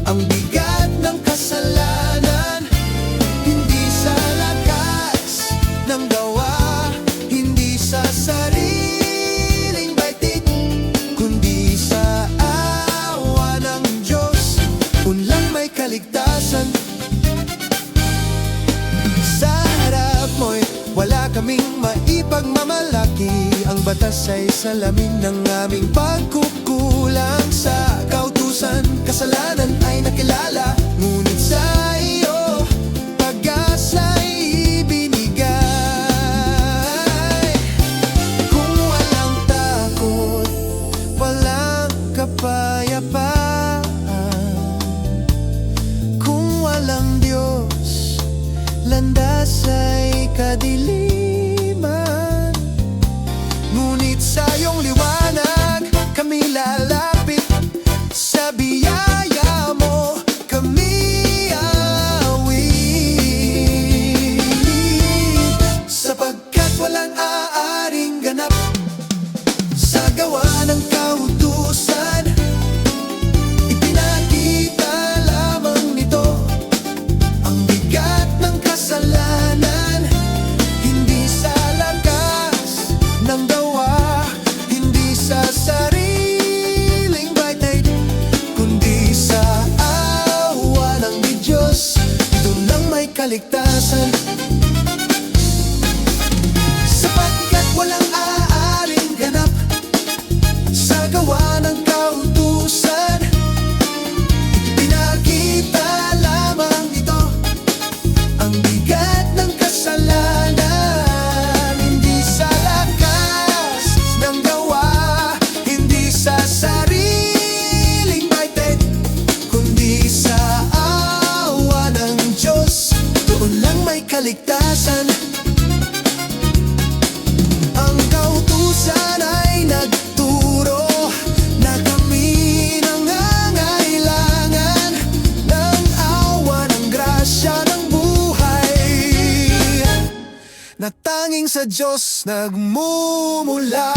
Ang bigat ng kasalanan, hindi sa lakas ng gawa, hindi sa sariling baitit, kundi sa awa ng Diyos. Unlang may kaligtasan. Sa harap mo'y wala kaming maipagmamalaki. Ang batas ay salamin ng aming pagkukulang. Sa kautusan, kasalanan ay nakilala, ngunit sa iyo, pag-asa'y ibinigay. Kung walang takot, walang kapayapaan. Kung walang Diyos, landas ay kadiliman. Ngunit sa iyong liwanag, kami lalapit. Sa biyaya mo, kami awit. Sapagkat walang aaring ganap sa gawa ng kautusan, ipinakita lamang nito ang bigat ng kasalanan. Hindi sa lakas ng gawa, hindi sa sariling baitit, kundi sa awa ng Diyos. Doon lang may kaligtasan. Sapagkat walang aaring ganap sa gawa ng kautusan, ipinakita lamang ito ang bigat ng kasalanan. Hindi sa lakas ng gawa, hindi sa sariling baitit, kundi sa awa ng Diyos. Doon lang may kaligtasan. Ang kautusan ay nagturo na kami nangangailangan ng awa ng grasya ng buhay, na tanging sa Diyos nagmumula.